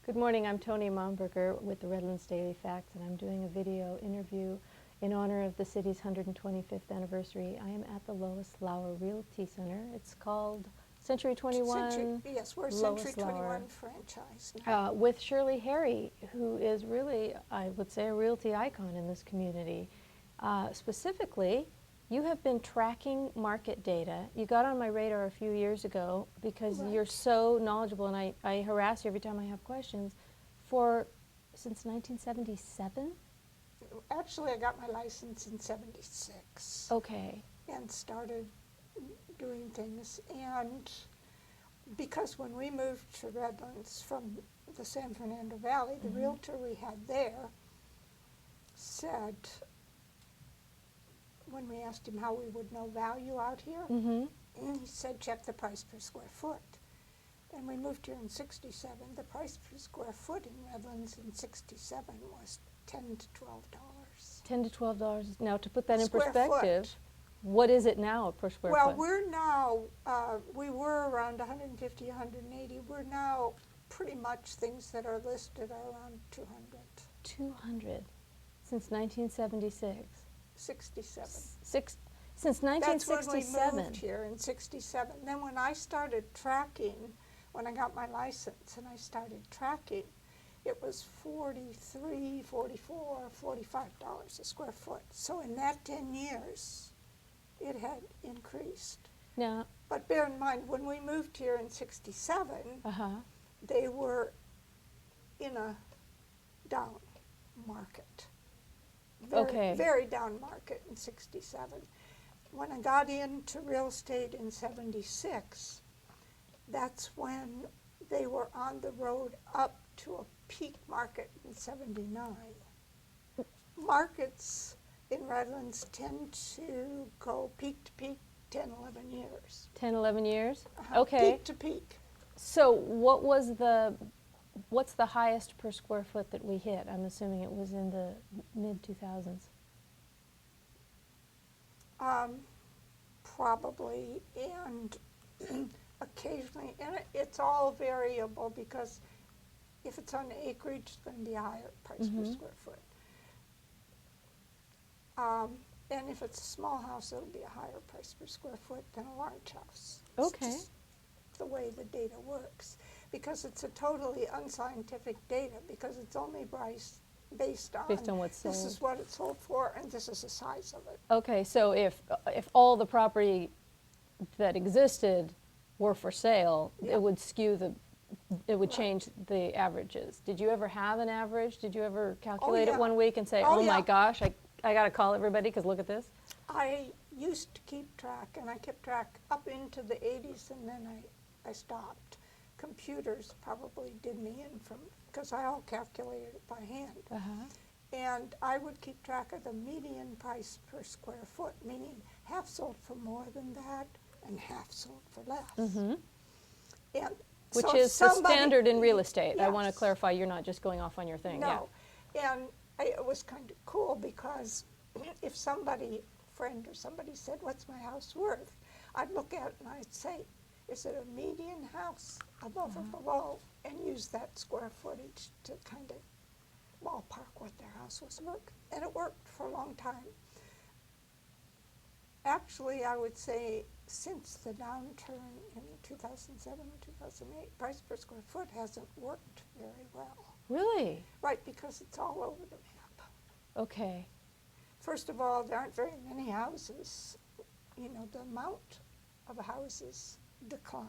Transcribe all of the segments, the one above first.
Good morning, I'm Tony Momberger with the Redlands Daily Facts, and I'm doing a video interview in honor of the city's 125th anniversary. I am at the Lois Lauer Realty Center. It's called Century 21. Yes, we're Lois Century Lauer. 21 franchise now. With Shirley Harry, who is really, I would say, a realty icon in this community. Specifically, you have been tracking market data. You got on my radar a few years ago because Right. you're so knowledgeable, and I harass you every time I have questions, since 1977? Actually, I got my license in '76 Okay. and started doing things. And because when we moved to Redlands from the San Fernando Valley, the realtor we had there said, when we asked him how we would know value out here, Mm-hmm. and he said, check the price per square foot. And we moved here in '67. The price per square foot in Redlands in '67 was $10 to $12. $10 to $12. Now, to put that in Square perspective, foot. what is it now per square Well, foot? we're now, we were around 150, 180. We're now pretty much things that are listed are around 200. 200 since 1976. 67. Since That's when we 1967. moved here in '67. Then when I started tracking, when I got my license and I started tracking, it was $43, $44, $45 a square foot. So in that 10 years, it had increased. Now, But bear in mind, when we moved here in '67, they were in a down market. Okay. Very down market in '67. When I got into real estate in '76, that's when they were on the road up to a peak market in '79. Markets in Redlands tend to go peak to peak 10, 11 years. 10, 11 years? Uh-huh. Okay. Peak to peak. So what's the highest per square foot that we hit? I'm assuming it was in the mid-2000s. Probably, and occasionally, and it's all variable because if it's on acreage, it's going to be a higher price per square foot. And if it's a small house, it'll be a higher price per square foot than a large house. It's Okay. just the way the data works, because it's a totally unscientific data, because it's only based on what's this sold. is what it's sold for and this is the size of it. Okay, so if all the property that existed were for sale, Yeah. it would change the averages. Did you ever have an average? Did you ever calculate yeah. it one week and say, Oh, oh my yeah. gosh, I got to call everybody because look at this? I used to keep track, and I kept track up into the '80s, and then I stopped. Computers probably did me in because I all calculated it by hand. And I would keep track of the median price per square foot, meaning half sold for more than that and half sold for less. And Which so is the somebody- standard in real estate. I want to Yes. clarify, you're not just going off on your thing. No, and it was kind of cool because if somebody, friend or somebody said, what's my house worth? I'd look at it and I'd say, is it a median house above or below? And use that square footage to kind of ballpark what their house was worth. And it worked for a long time. Actually, I would say since the downturn in 2007 and 2008, price per square foot hasn't worked very well. Really? Right, because it's all over the map. Okay. First of all, there aren't very many houses. You know, the amount of houses declined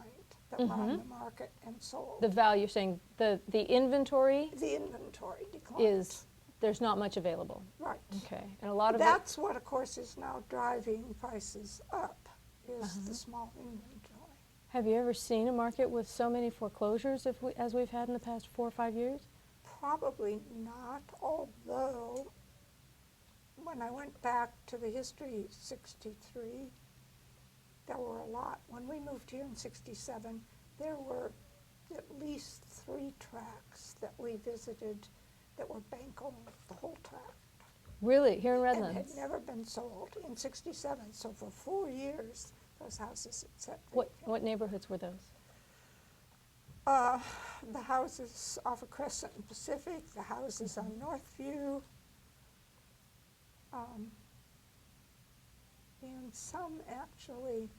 that were on the market and sold. The value, you're saying the inventory The inventory declined. there's not much available. Right. Okay. And a lot of That's what, of course, is now driving prices up, is the small inventory. Have you ever seen a market with so many foreclosures as we've had in the past 4 or 5 years? Probably not, although when I went back to the history, '63, there were a lot. When we moved here in '67, there were at least 3 tracts that we visited that were bank-owned, the whole tract. Really? Here in And Redlands? had never been sold in '67. So for 4 years, those houses had sat What vacant. neighborhoods were those? The houses off of Crescent and Pacific, the houses on Northview, and some actually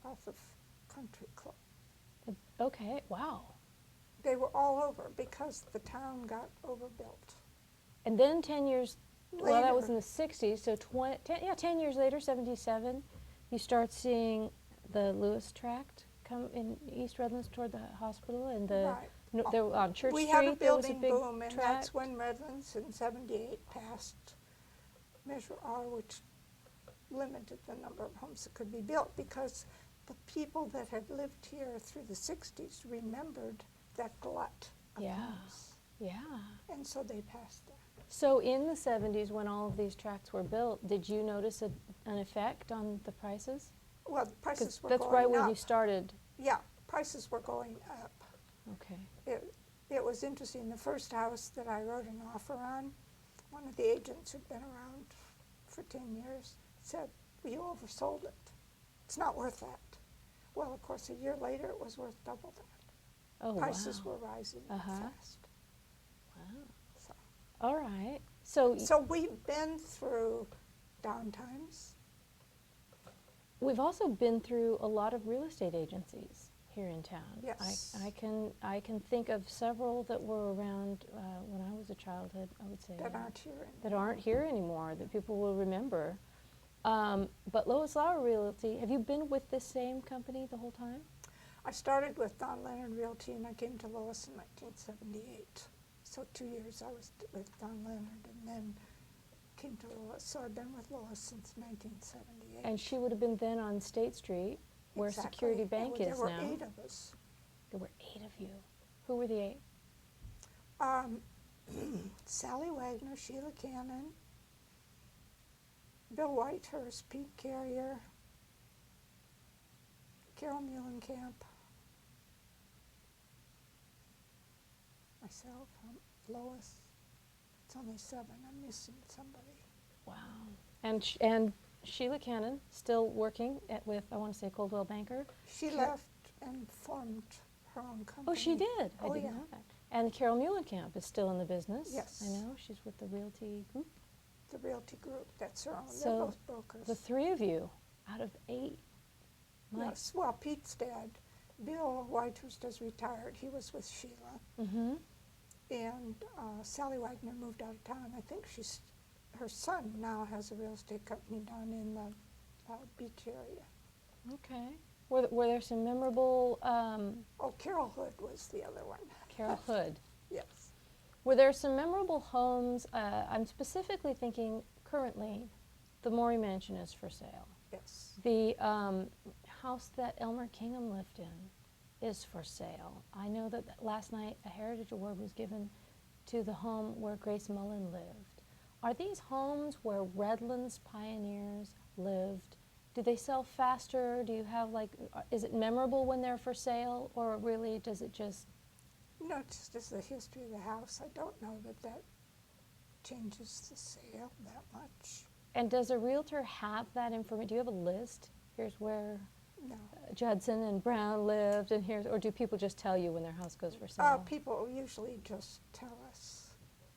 off of Country Club. Okay, wow. They were all over because the town got overbuilt. And then 10 years, well, that was in Later. the 60s, so 10 years later, 77, you start seeing the Lewis tract come in East Redlands toward the hospital, and the Right. there, on Church We Street had a there was a building big boom, and tract. that's when Redlands in '78 passed Measure R, which limited the number of homes that could be built because the people that had lived here through the '60s remembered that glut of Yeah. homes, Yeah. and so they passed that. So in the 70s, when all of these tracts were built, did you notice an effect on the prices? Well, the prices were That's going right when up. you started. Yeah, prices were going up. Okay. It was interesting. The first house that I wrote an offer on, one of the agents who'd been around for 10 years said, well, you oversold it. It's not worth that. Well, of course, a year later, it was worth double that. Oh, Prices wow. were rising fast. Wow. So. All right. So We've been through downtimes. we've also been through a lot of real estate agencies here in town. Yes. I can think of several that were around when I was a childhood, I would say. That aren't here anymore. That aren't here anymore, that people will remember. But Lois Lauer Realty, have you been with this same company the whole time? I started with Don Leonard Realty, and I came to Lois in 1978. So 2 years I was with Don Leonard, and then came to Lois. So I've been with Lois since 1978. And she would have been then on State Street, where Exactly. Security Bank There is were now. 8 of us. There were 8 of you. Who were the 8? Sally Wagner, Sheila Cannon, Bill Whitehurst, Pete Carrier, Carol Muhlenkamp, myself, Lois. It's only 7. I'm missing somebody. Wow. And Sheila Cannon, still working with, I want to say, Coldwell Banker. She left and formed her own company. Oh, she did? I Oh, didn't yeah. know that. And Carol Muhlenkamp is still in the business. Yes. I know. She's with the Realty Group. The Realty Group, that's her own. They're So both brokers. the 3 of you out of 8. Yes, well, Pete's dad, Bill Whitehurst, is retired. He was with Sheila. Mm-hmm. And Sally Wagner moved out of town. I think her son now has a real estate company down in the beach area. Okay. Were there some memorable, Carol Hood was the other one. Carol Hood. Yes. Were there some memorable homes? I'm specifically thinking currently, the Morey Mansion is for sale. Yes. The house that Elmer Kingham lived in is for sale. I know that last night a Heritage Award was given to the home where Grace Mullen lived. Are these homes where Redlands pioneers lived? Do they sell faster? Do you have is it memorable when they're for sale, or really does it just? No, it's just the history of the house. I don't know that changes the sale that much. And does a realtor have that information? Do you have a list? Here's where No. Judson and Brown lived, and or do people just tell you when their house goes for sale? People usually just tell us.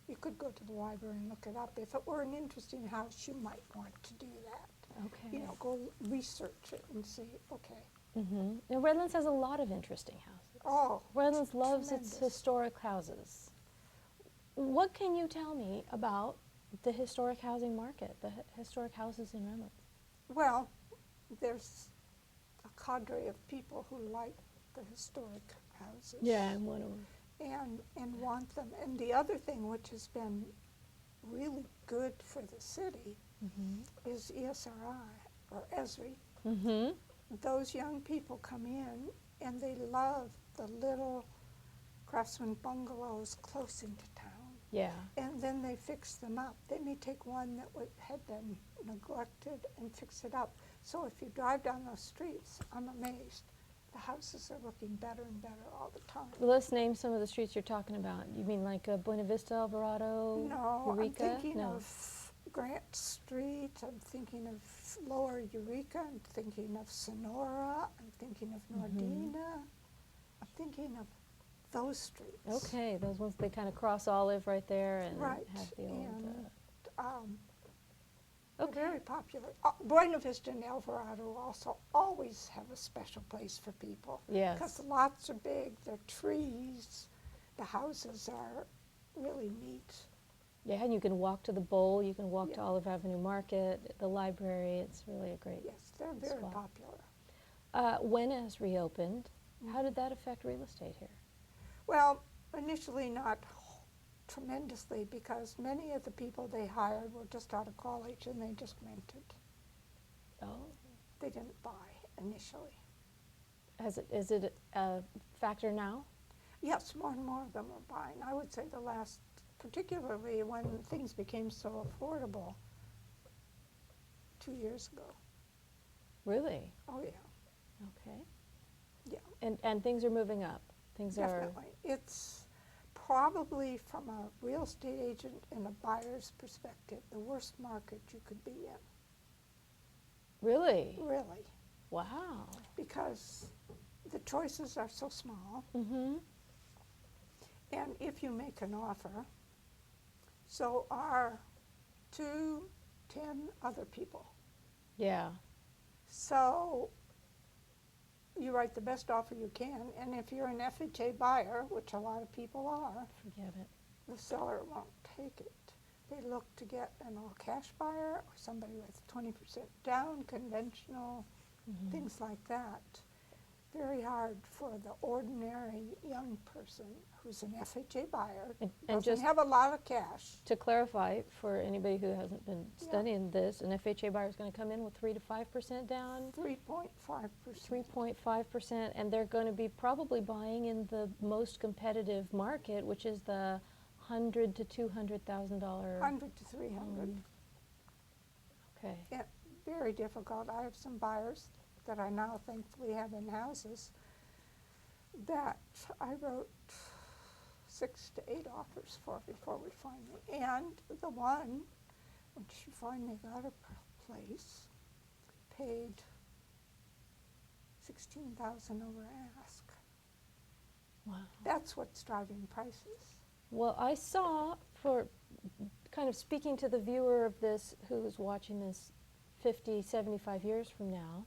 You could go to the library and look it up. If it were an interesting house, you might want to do that. Okay. You know, go research it and see, okay. Mm-hmm. Now, Redlands has a lot of interesting houses. Oh, Redlands loves its tremendous. historic houses. What can you tell me about the historic housing market, the historic houses in Redlands? Well, there's a cadre of people who like the historic houses. Yeah, I'm one of them. And want them. And the other thing which has been really good for the city is ESRI, or ESRI. Mm-hmm. Those young people come in and they love the little craftsman bungalows close into town. Yeah. And then they fix them up. They may take one that had been neglected and fix it up. So if you drive down those streets, I'm amazed. The houses are looking better and better all the time. Well, let's name some of the streets you're talking about. You mean like Buena Vista, Alvarado, No, Eureka? I'm thinking of Grant Street. I'm thinking of Lower Eureka. I'm thinking of Sonora. I'm thinking of Nordina. I'm thinking of those streets. Okay, those ones, they kind of cross Olive right there and Right, have the old, and okay. they're very popular. Buena Vista and El Dorado also always have a special place for people. Yes. Because the lots are big, they're trees, the houses are really neat. Yeah, and you can walk to the Bowl, you can walk to Yeah. Olive Avenue Market, the library. It's really a great Yes, they're very spot. popular. When it has reopened, how did that affect real estate here? Well, initially not tremendously, because many of the people they hired were just out of college and they just rented. Oh, They didn't buy initially. is it a factor now? Yes, more and more of them are buying. I would say the last, particularly when things became so affordable 2 years ago. Really? Oh, yeah. Okay. Yeah. And things are moving up. Things Definitely. It's probably, from a real estate agent and a buyer's perspective, the worst market you could be in. Really? Really. Wow. Because the choices are so small. Mm-hmm. And if you make an offer, so are 10 other people. Yeah. So you write the best offer you can, and if you're an FHA buyer, which a lot of people are, Forget it. the seller won't take it. They look to get an all-cash buyer or somebody with 20% down, conventional, things like that. Very hard for the ordinary young person who's an FHA buyer, And doesn't just have a lot of cash. to clarify, for anybody who hasn't been Yeah. studying this, an FHA buyer is going to come in with 3 to 5% down, 3.5%. 3.5%, and they're going to be probably buying in the most competitive market, which is the $100,000 to $200,000. 100 to 300. Okay. Yeah, very difficult. I have some buyers that I now thankfully have in houses that I wrote 6 to 8 offers for before we finally, and the one, when she finally got a place, paid $16,000 over ask. Wow. That's what's driving prices. Well, I saw, for kind of speaking to the viewer of this who's watching this 50, 75 years from now,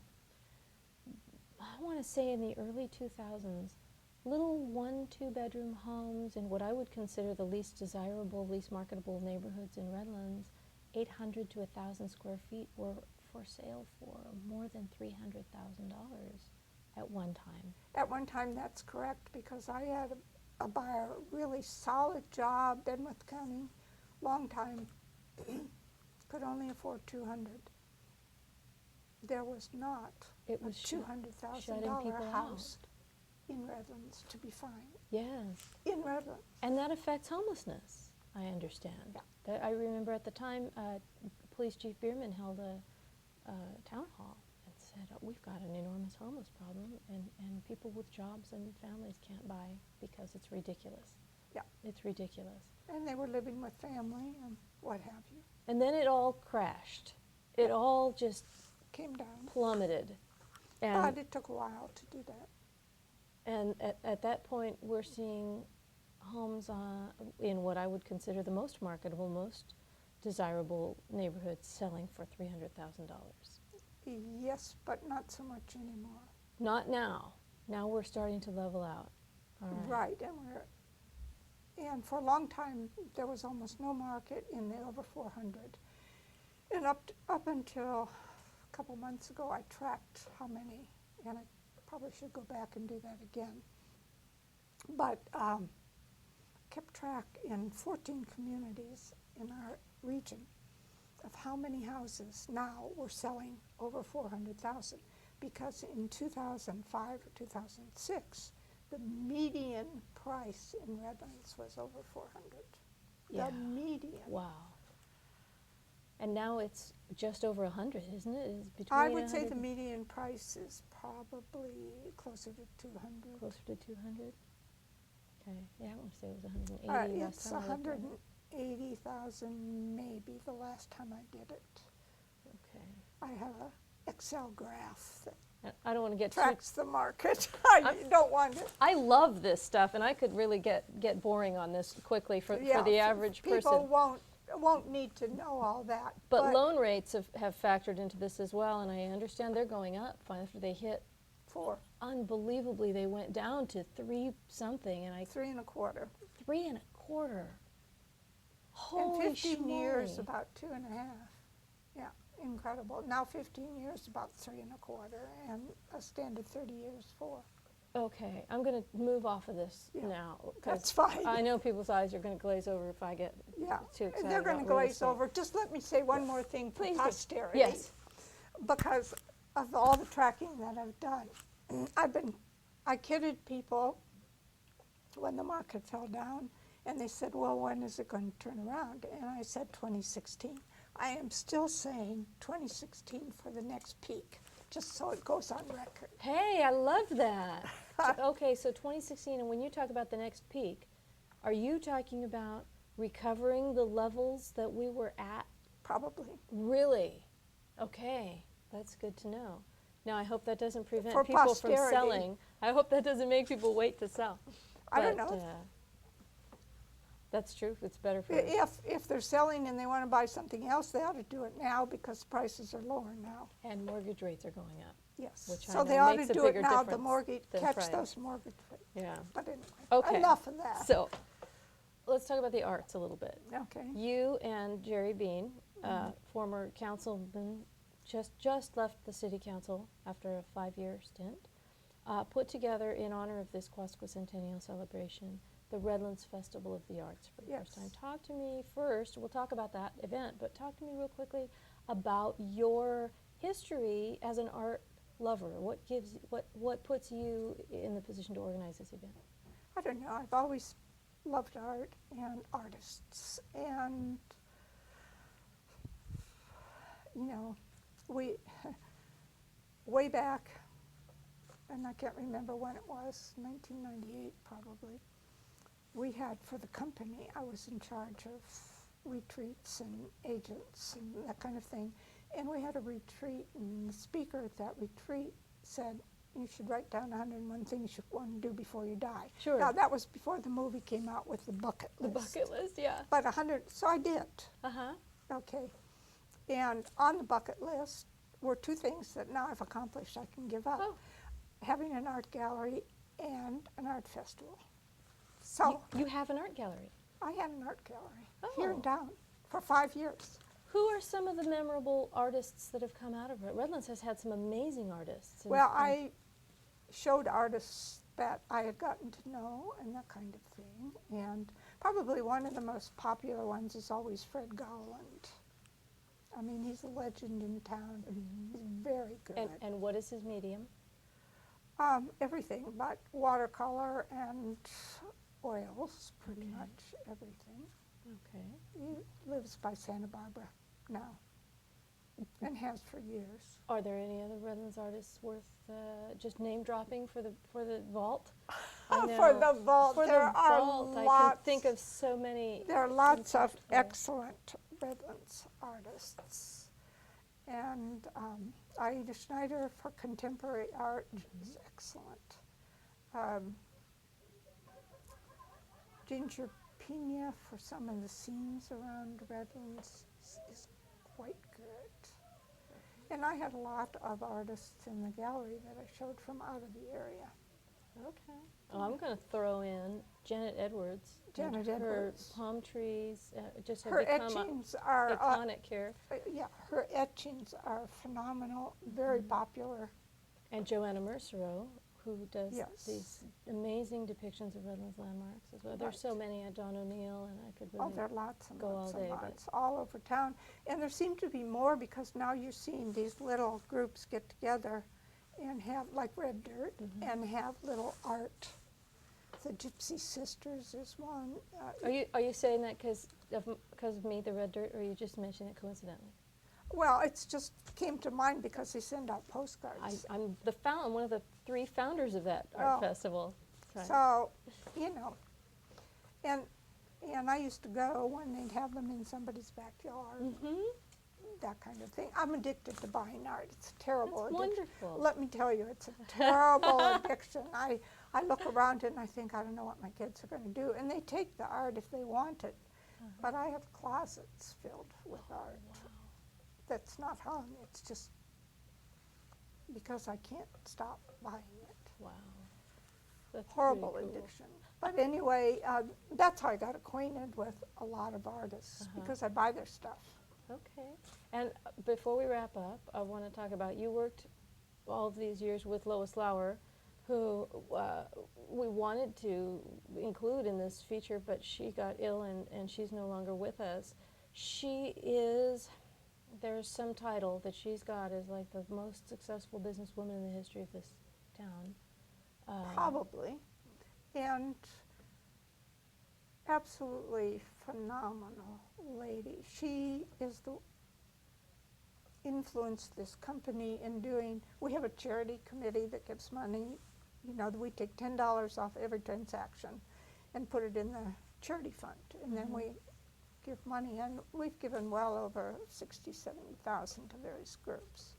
I want to say in the early 2000s, little 1, 2-bedroom homes in what I would consider the least desirable, least marketable neighborhoods in Redlands, 800 to 1,000 square feet, were for sale for more than $300,000 at one time. At one time, that's correct, because I had a buyer, really solid job, been with the county, long time, could only afford $200,000. There was not It a was shutting $200,000 people house in Redlands to be found. Yes. In Redlands. And that affects homelessness, I understand. Yeah. I remember at the time, Police Chief Bierman held a town hall and said, we've got an enormous homeless problem, and people with jobs and families can't buy because it's ridiculous. Yeah. It's ridiculous. And they were living with family and what have you. And then it all crashed. It all just Came down. plummeted. But And, it took a while to do that. and at that point, we're seeing homes in what I would consider the most marketable, most desirable neighborhoods selling for $300,000. Yes, but not so much anymore. Not now. Now we're starting to level out. All right. Right, and for a long time, there was almost no market in the over 400. And up until a couple months ago, I tracked how many, and I probably should go back and do that again. But kept track in 14 communities in our region of how many houses now were selling over 400,000, because in 2005 or 2006, the median price in Redlands was over 400. Yeah. The median. Wow. And now it's just over 100, isn't it? It's between I would say 100 the median price is probably closer to 200. closer to 200. Okay. Yeah, I want to say it was 180 last It's time I looked at it. 180,000 maybe the last time I did it. Okay. I have a Excel graph that I don't want to get too... Tracks the market. You don't want it. I love this stuff, and I could really get boring on this quickly for the average person. People won't need to know all that. But loan rates have factored into this as well, and I understand they're going up after they hit 4. Unbelievably, they went down to 3 something, and 3 1/4. 3 1/4. Holy In 15 schmoly. years, about 2 1/2. Yeah, incredible. Now 15 years, about 3 1/4, and a standard 30 years, 4. Okay, I'm going to move off of this Yeah, now. 'cause that's fine. I know people's eyes are going to glaze over if I get too excited. They're going to about real glaze estate. over. Just let me say one more thing for Please do. posterity. Yes. Because of all the tracking that I've done, I kidded people when the market fell down, and they said, well, when is it going to turn around? And I said 2016. I am still saying 2016 for the next peak, just so it goes on record. Hey, I love that. Okay, so 2016, and when you talk about the next peak, are you talking about recovering the levels that we were at? Probably. Really? Okay, that's good to know. Now, I hope that doesn't prevent For people posterity. from selling. I hope that doesn't make people wait to sell. I don't But, know. That's true. It's better for If they're selling and they want to buy something else, they ought to do it now because prices are lower now. And mortgage rates are going up. Yes. Which I So know they ought makes to a do it bigger now. The difference mortgage, than catch price. those mortgage rates. Yeah. But anyway, Okay. enough of that. So, let's talk about the arts a little bit. Okay. You and Jerry Bean, former councilman, just left the city council after a 5-year stint, put together in honor of this Quasquicentennial celebration the Redlands Festival of the Arts for the first time. Talk to me first, we'll talk about that event, but talk to me real quickly about your history as an art lover. What puts you in the position to organize this event? I don't know. I've always loved art and artists. And, you know, way back, and I can't remember when it was, 1998 probably, we had for the company, I was in charge of retreats and agents and that kind of thing. And we had a retreat, and the speaker at that retreat said, you should write down 101 things you want to do before you die. Sure. Now, that was before the movie came out with the bucket list. The bucket list, yeah. But 100, so I did. Uh-huh. Okay. And on the bucket list were 2 things that now I've accomplished I can give up. Oh. Having an art gallery and an art festival. So You have an art gallery. I had an art gallery here Oh. in town for 5 years. Who are some of the memorable artists that have come out of it? Redlands has had some amazing artists. Well, I showed artists that I had gotten to know and that kind of thing. And probably one of the most popular ones is always Fred Gowland. I mean, he's a legend in town. He's very good. And what is his medium? Everything, but watercolor and oils, pretty much everything. Okay. He lives by Santa Barbara now and has for years. Are there any other Redlands artists worth just name dropping for the vault? I know. For the vault, For there the are vault, I lots. can think of so many. There are lots of impactful. excellent Redlands artists. And Aida Schneider for contemporary art is excellent. Ginger Pina for some of the scenes around Redlands is quite good. And I had a lot of artists in the gallery that I showed from out of the area. Okay. Oh, I'm going to throw in Janet Edwards. Janet and Edwards. Her palm trees just have Her become etchings are iconic here. yeah, her etchings are phenomenal, very popular. And Joanna Mercereau, who does Yes. these amazing depictions of Redlands landmarks as well. There's so Right. many at Don O'Neill, and I could Oh, really there are lots and go lots all and day, but- lots all over town. And there seem to be more because now you're seeing these little groups get together and have, like Red Dirt, and have little art. The Gypsy Sisters is one. Are you saying that because of me, the Red Dirt, or are you just mentioning it coincidentally? Well, it's just came to mind because they send out postcards. I'm one of the 3 founders of that art Oh. festival. Right. So, you know, and I used to go when they'd have them in somebody's backyard. that kind of thing. I'm addicted to buying art. It's a terrible That's addiction. wonderful. Let me tell you, it's a terrible addiction. I look around and I think, I don't know what my kids are going to do. And they take the art if they want it. But I have closets filled with art that's not hung. It's just because I can't stop buying it. Wow. That's Horrible pretty cool. addiction. But anyway, that's how I got acquainted with a lot of artists, because I buy their stuff. Okay. And before we wrap up, I want to talk about, you worked all of these years with Lois Lauer, who we wanted to include in this feature, but she got ill and she's no longer with us. She is, there's some title that she's got as like the most successful businesswoman in the history of this town. Probably. And absolutely phenomenal lady. She is the influenced this company in doing, we have a charity committee that gives money. You know, we take $10 off every transaction and put it in the charity fund. And then we give money, and we've given well over 60, 70,000 to various groups.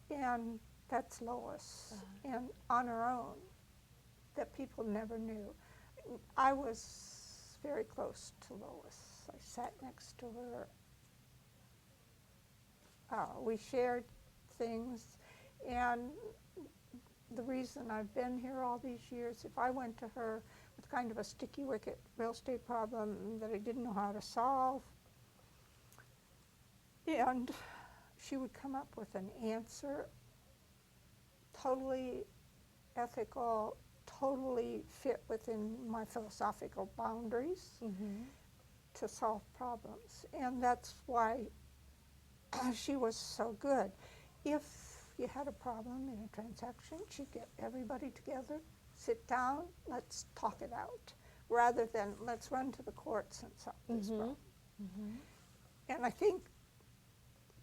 And that's Lois. And on her own, that people never knew. I was very close to Lois. I sat next to her. We shared things, and the reason I've been here all these years, if I went to her with kind of a sticky wicket real estate problem that I didn't know how to solve, and she would come up with an answer, totally ethical, totally fit within my philosophical boundaries to solve problems. And that's why she was so good. If you had a problem in a transaction, she'd get everybody together, sit down, let's talk it out, rather than let's run to the courts and solve this problem. And I think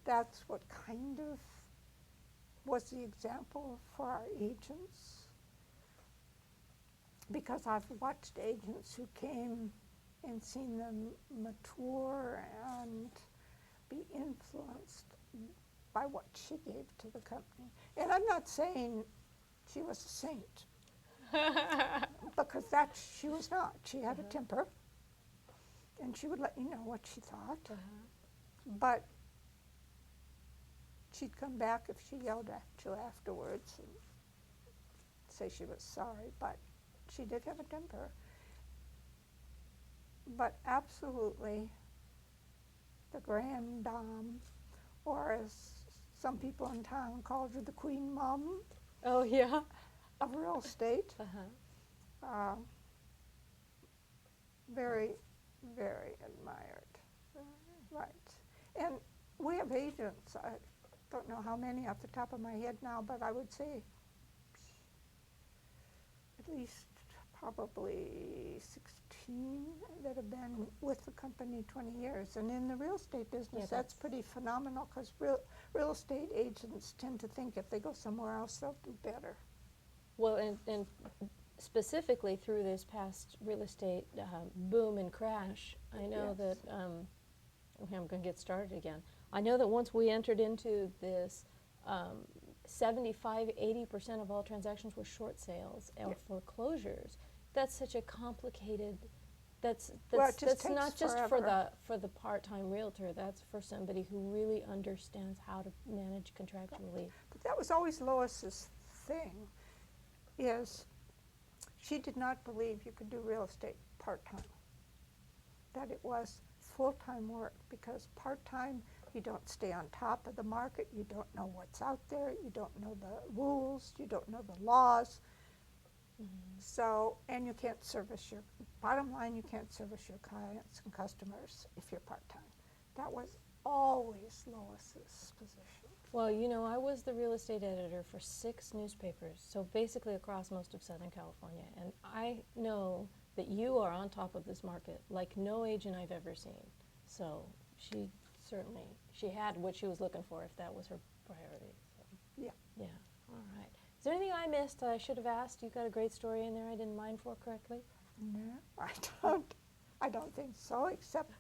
that's what kind of was the example for our agents, because I've watched agents who came and seen them mature and be influenced by what she gave to the company. And I'm not saying she was a saint, because she was not. She had a temper, and she would let you know what she thought. But she'd come back if she yelled at you afterwards and say she was sorry, but she did have a temper. But absolutely the grand dame, or as some people in town called her, the queen mom. Oh, yeah. Of real estate. Very, very admired. Right. And we have agents. I don't know how many off the top of my head now, but I would say at least probably 16 that have been with the company 20 years. And in the real estate business, that's pretty phenomenal, because real estate agents tend to think if they go somewhere else, they'll do better. Well, and specifically through this past real estate boom and crash, I know that, okay, I'm going to get started again. I know that once we entered into this, 75–80% of all transactions were short sales or foreclosures. That's such a complicated. That's not just for the part-time realtor. That's for somebody who really understands how to manage contractually. But that was always Lois's thing. Is she did not believe you could do real estate part-time. That it was full-time work, because part-time you don't stay on top of the market, you don't know what's out there, you don't know the rules, you don't know the laws. So, and you can't service your, bottom line, you can't service your clients and customers if you're part-time. That was always Lois's position. Well, you know, I was the real estate editor for 6 newspapers, so basically across most of Southern California, and I know that you are on top of this market like no agent I've ever seen. So she certainly, she had what she was looking for if that was her priority. So. Yeah. Yeah, all right. Is there anything I missed I should have asked? You got a great story in there I didn't mind for correctly? No, I don't think so, except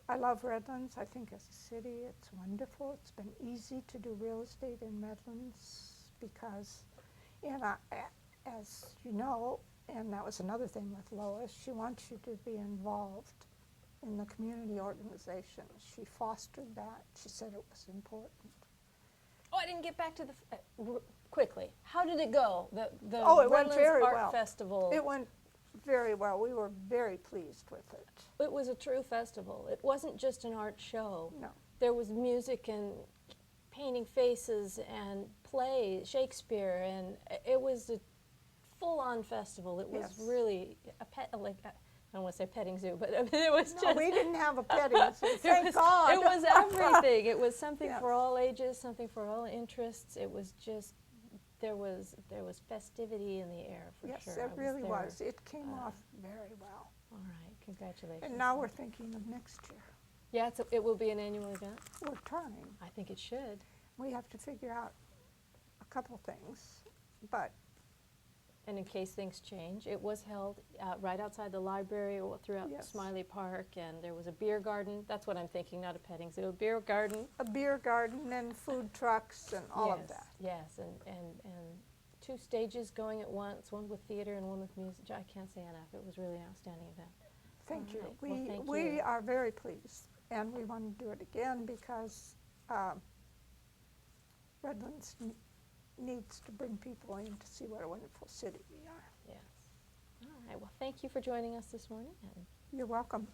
I love Redlands. I think as a city it's wonderful. It's been easy to do real estate in Redlands because, and as you know, and that was another thing with Lois, she wants you to be involved in the community organization. She fostered that. She said it was important. Oh, I didn't get back to the, quickly. How did it go? The Oh, it Redlands went very Art well. Festival. It went very well. We were very pleased with it. It was a true festival. It wasn't just an art show. No. There was music and painting faces and play, Shakespeare, and it was a full-on festival. It was Yes. really a pet, like, I don't want to say petting zoo, but I mean, it was No, just. we didn't have a petting zoo, thank God. It was everything. It was something Yes. for all ages, something for all interests. It was just, there was festivity in the air for Yes, sure. it I really there. was. It came off very well. All right, congratulations. And now we're thinking of next year. Yeah, it will be an annual event. We're trying. I think it should. We have to figure out a couple things, but And in case things change, it was held right outside the library throughout Yes. Smiley Park, and there was a beer garden. That's what I'm thinking, not a petting zoo, a beer garden. a beer garden and food trucks and all of that. Yes, and 2 stages going at once, one with theater and one with music. I can't say enough. It was really an outstanding event. Thank All you. right. Well, thank We you. are very pleased, and we want to do it again because Redlands needs to bring people in to see what a wonderful city we are. Yes. All right. Well, thank you for joining us this morning. And You're welcome.